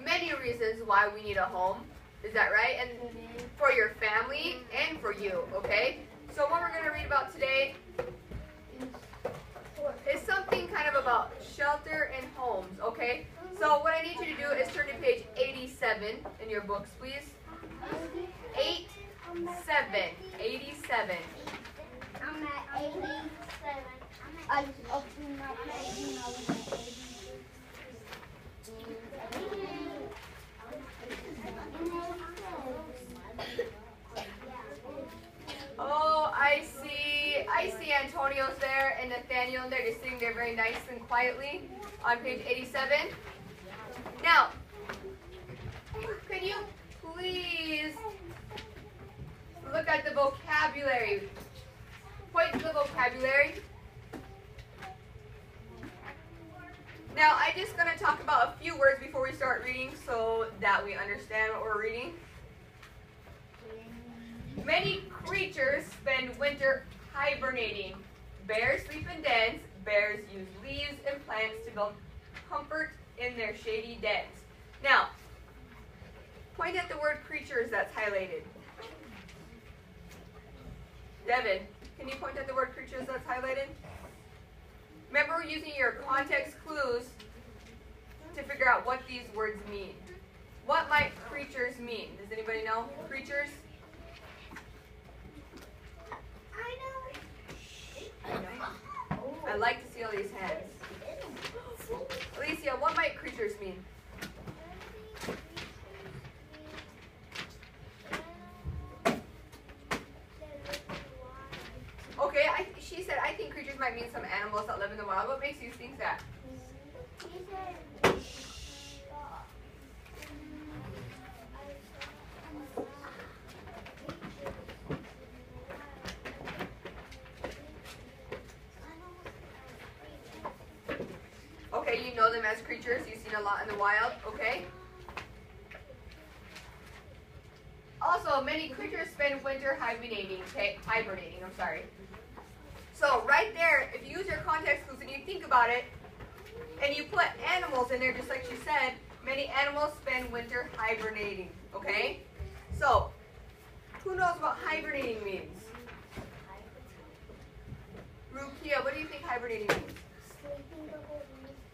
many reasons why we need a home. Is that right? And for your family and for you, okay? So what we're going to read about today is something kind of about shelter and homes, okay? So what I need you to do is turn to page 87 in your books, please. 87. I'm at 87. I just opened my page and I was at 87. Oh, I see Antonio's there and Nathaniel, they're just sitting there very nice and quietly on page 87. Now, can you please look at the vocabulary? Point to the vocabulary. Now, I'm just going to talk about a few words before we start reading so that we understand what we're reading. Many creatures spend winter hibernating. Bears sleep in dens. Bears use leaves and plants to build comfort in their shady dens. Now, point at the word creatures that's highlighted. Devin, can you point at the word creatures that's highlighted? Remember, we're using your context clues to figure out what these words mean. What might creatures mean? Does anybody know? Creatures? I like to see all these hands. Alicia, what might creatures mean? Okay, she said, I think creatures might mean some animals that live in the wild. What makes you think that? Okay, you know them as creatures. You've seen a lot in the wild. Okay. Also, many creatures spend winter hibernating. Okay, I'm sorry. So right there, if you use your context clues and you think about it, and you put animals in there, just like she said, many animals spend winter hibernating. Okay. So, who knows what hibernating means? Rukia, what do you think hibernating means?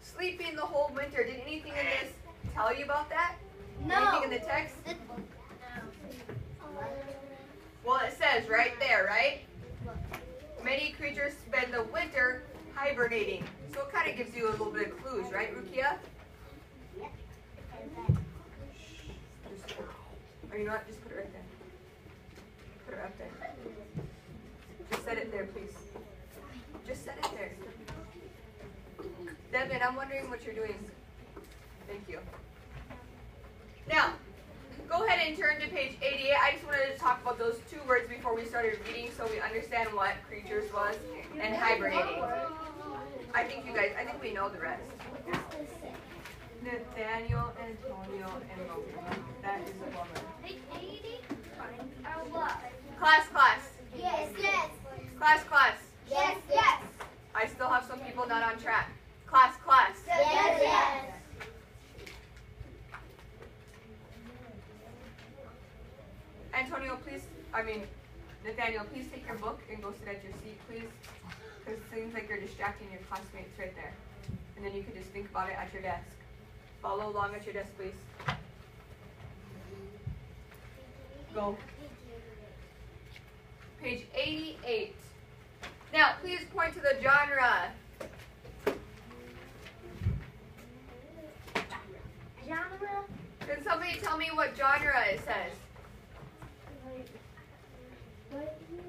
Sleeping the whole winter. Did anything in this tell you about that? No. Anything in the text? Well, it says right there, right? Many creatures spend the winter hibernating. So it kind of gives you a little bit of clues, right, Rukia? Or you know what? Just put it right there. Put it up there. Just set it there, please. Just set it there. Devin, I'm wondering what you're doing. Thank you. Now, go ahead and turn to page 88. I just wanted to talk about those two words before we started reading so we understand what creatures was and hibernating. I think we know the rest. Nathaniel, Antonio, and Logan. That is a bummer. Class. Yes. Class. Yes. I still have some people not on track. Class. Yes. Nathaniel, please take your book and go sit at your seat, please. Because it seems like you're distracting your classmates right there. And then you can just think about it at your desk. Follow along at your desk, please. Go. Page 88. Now, please point to the genre. Genre? Can somebody tell me what genre it says?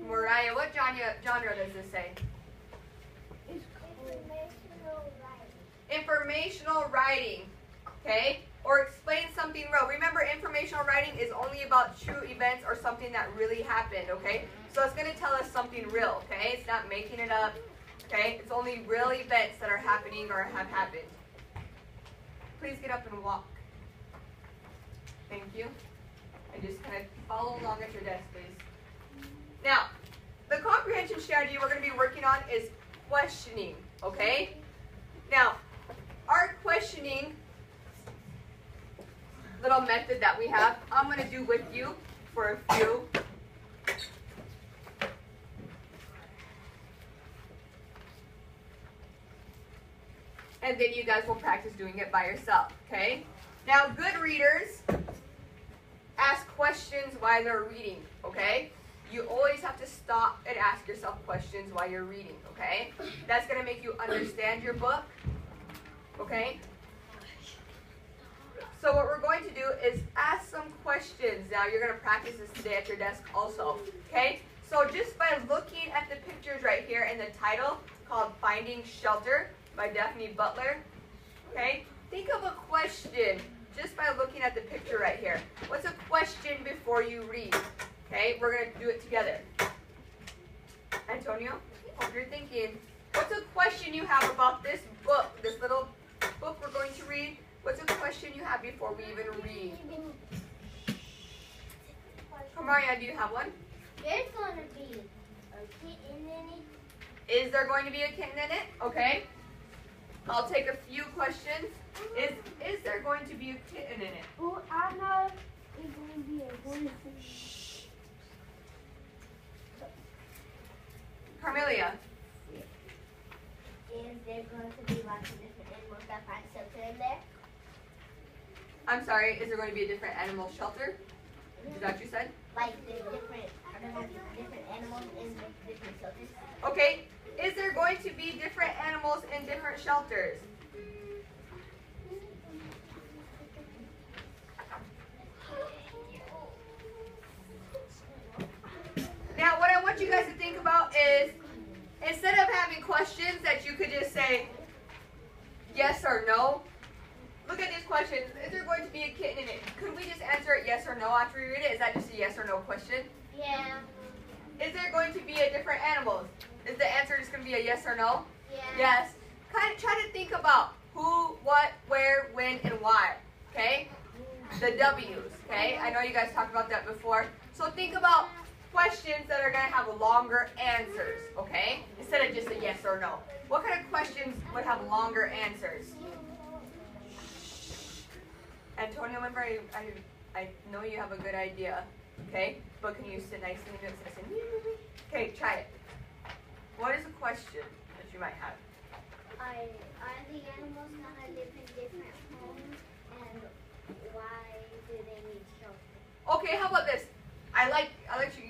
Mariah, what genre does this say? Informational writing. Okay? Or explain something real. Remember, informational writing is only about true events or something that really happened, okay? So it's going to tell us something real, okay? It's not making it up, okay? It's only real events that are happening or have happened. Please get up and walk. Thank you. And just kind of follow along at your desk, please. Now, the comprehension strategy we're going to be working on is questioning, okay? Now, our questioning little method that we have. I'm going to do with you for a few. And then you guys will practice doing it by yourself, okay? Now, good readers ask questions while they're reading, okay? You always have to stop and ask yourself questions while you're reading, okay? That's going to make you understand your book, okay? So what we're going to do is ask some questions. Now, you're going to practice this today at your desk also, okay? So just by looking at the pictures right here in the title called Finding Shelter by Daphne Butler, okay? Think of a question just by looking at the picture right here. What's a question before you read? Okay, we're going to do it together. Antonio, hope you're thinking. What's a question you have about this book, this little book we're going to read? What's a question you have before we even read? Kamaria, do you have one? There's going to be a kitten in it. Is there going to be a kitten in it? Okay. I'll take a few questions. Is there going to be a kitten in it? Oh, I know it's going to be a boyfriend. Carmelia. Is there going to be lots of different animals that find shelter in there? I'm sorry, is there going to be a different animal shelter? Is that what you said? Like there's different animals in different shelters? Okay. Is there going to be different animals in different shelters? Now, what I want you guys to think about is, instead of having questions that you could just say yes or no, look at these questions. Is there going to be a kitten in it? Could we just answer it yes or no after we read it? Is that just a yes or no question? Yeah. Is there going to be a different animals? Is the answer just going to be a yes or no? Yeah. Yes. Kind of try to think about who, what, where, when, and why. Okay? The W's. Okay? I know you guys talked about that before. So think about questions that are going to have longer answers. Okay? Instead of just a yes or no. What kind of questions would have longer answers? Antonio, remember I know you have a good idea. Okay? But can you sit nicely and listen? Okay, try it. What is a question that you might have? Are the animals gonna live in different homes, and why do they need shelter? Okay, how about this? I like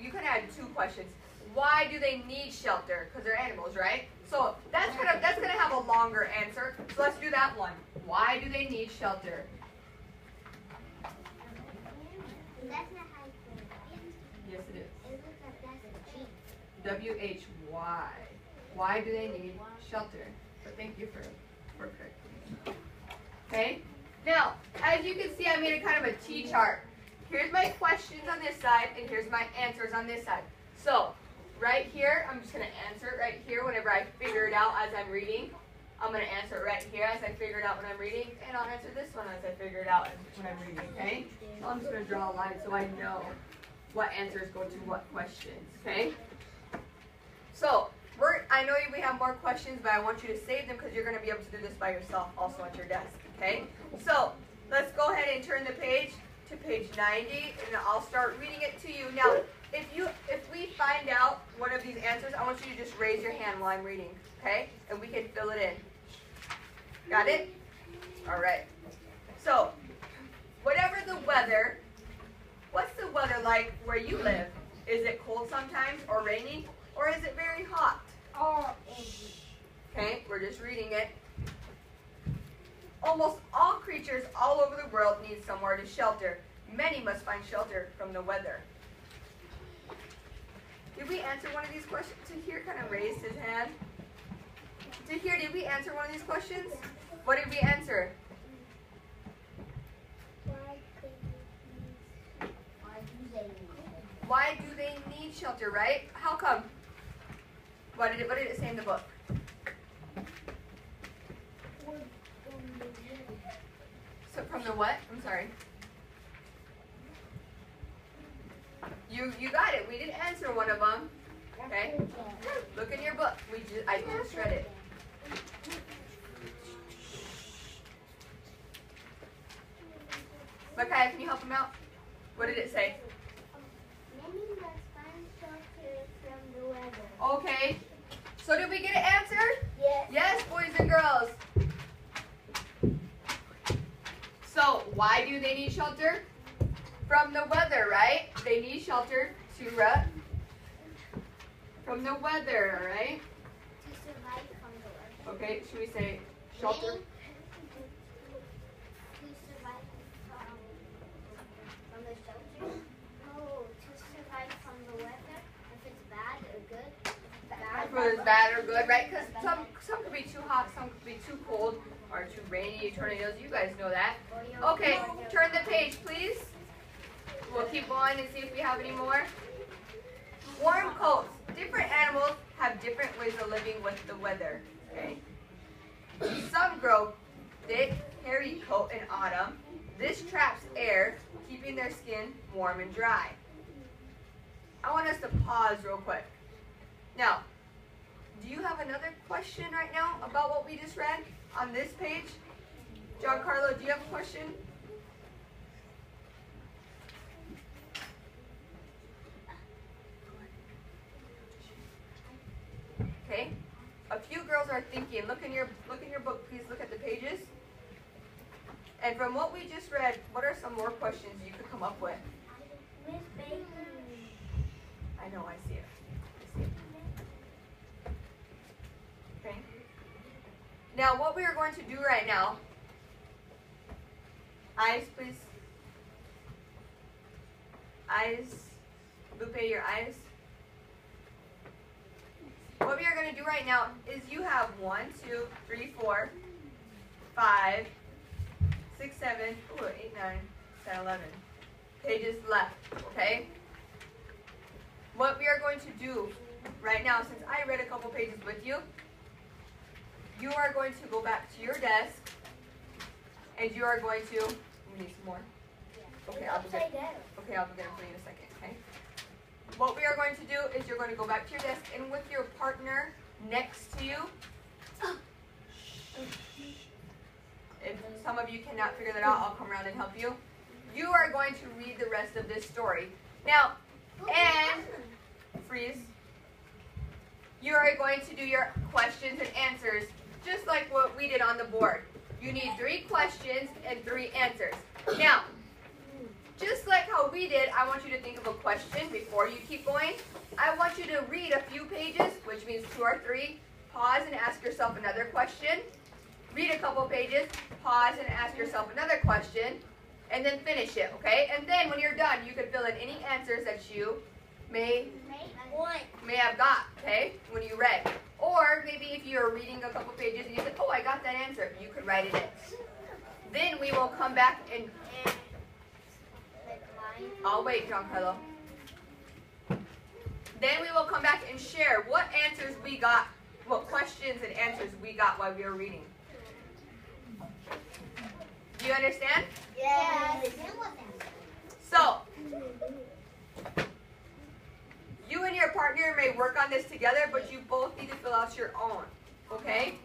you can add two questions. Why do they need shelter? Because they're animals, right? So that's gonna have a longer answer. So let's do that one. Why do they need shelter? That's not how you put it. Yes, it is. It looks like that's a G. W-H-Y. Why do they need shelter? So thank you for correcting me. Okay? Now, as you can see, I made a kind of a T-chart. Here's my questions on this side, and here's my answers on this side. So, right here, I'm just going to answer it right here whenever I figure it out as I'm reading. I'm going to answer it right here as I figure it out when I'm reading, and I'll answer this one as I figure it out when I'm reading, okay? So I'm just going to draw a line so I know what answers go to what questions, okay? So, I know we have more questions, but I want you to save them because you're going to be able to do this by yourself also at your desk, okay? So, let's go ahead and turn the page to page 90, and I'll start reading it to you. Now, if we find out one of these answers, I want you to just raise your hand while I'm reading, okay? And we can fill it in. Got it? All right. So, whatever the weather, what's the weather like where you live? Is it cold sometimes or rainy? Or is it very hot? Okay, we're just reading it. Almost all creatures all over the world need somewhere to shelter. Many must find shelter from the weather. Did we answer one of these questions? Tahir kind of raised his hand. Tahir, did we answer one of these questions? What did we answer? Why do they need shelter, right? How come? What did it say in the book? So from the what? I'm sorry. You got it. We did answer one of them. Okay. Look in your book. I just read it. Micaiah, can you help him out? What did it say? Many must find shelter from the weather. Okay. So did we get an answer? Yes. Yes, boys and girls. So why do they need shelter? From the weather, right? They need shelter to from the weather, all right? To survive from the weather. Okay, should we say shelter? Many to survive from the shelter. Oh, to survive from the weather. If it's bad or good. If it's bad or good, right? Because some could be too hot, some could be too cold, or too rainy, tornadoes. You guys know that. Okay, turn the page, please. We'll keep going and see if we have any more. Warm coats. Different animals have different ways of living with the weather. Okay. Some grow thick, hairy coat in autumn. This traps air, keeping their skin warm and dry. I want us to pause real quick. Now, do you have another question right now about what we just read on this page? Giancarlo, do you have a question? Okay. A few girls are thinking. Look in your book, please look at the pages. And from what we just read, what are some more questions you could come up with? Miss Baker. I know, I see it. Okay. Now, what we are going to do right now, eyes, please. Eyes. Lupe, your eyes. What we are going to do right now is you have 1, 2, 3, 4, 5, 6, 7, 8, 9, 10, 11 pages left, okay? What we are going to do right now, since I read a couple pages with you, you are going to go back to your desk and you are going to, we need some more. Okay, I'll go get them for you in a second, okay? What we are going to do is you're going to go back to your desk and with your partner next to you, if some of you cannot figure that out, I'll come around and help you. You are going to read the rest of this story. Now, and freeze. You are going to do your questions and answers just like what we did on the board. You need 3 questions and 3 answers. Now, just like how we did, I want you to think of a question before you keep going. I want you to read a few pages, which means 2 or 3. Pause and ask yourself another question. Read a couple pages, pause and ask yourself another question, and then finish it, okay? And then when you're done, you can fill in any answers that you may have got, okay, when you read. Or maybe if you're reading a couple pages and you said, oh, I got that answer, you could write it in. Then we will come back and I'll wait, Giancarlo. Then we will come back and share what answers we got, what questions and answers we got while we were reading. Do you understand? Yes. So, you and your partner may work on this together, but you both need to fill out your own, okay?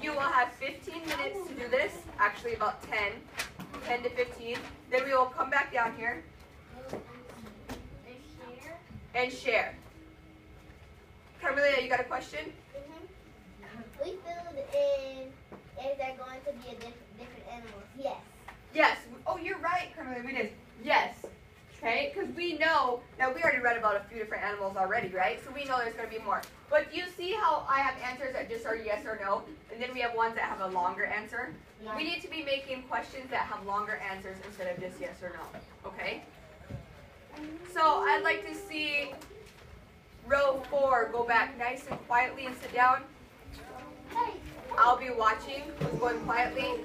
You will have 15 minutes to do this, actually about 10 to 15. Then we will come back down here and share. Carmelia, you got a question? We filled in if they're going to be a different animals. Yes. Yes. Oh, you're right, Carmelia, we did. Yes. Okay, because we know that we already read about a few different animals already, right? So we know there's going to be more. But you see how I have answers that just are yes or no, and then we have ones that have a longer answer? Yeah. We need to be making questions that have longer answers instead of just yes or no, okay? So I'd like to see row 4 go back nice and quietly and sit down. I'll be watching who's going quietly.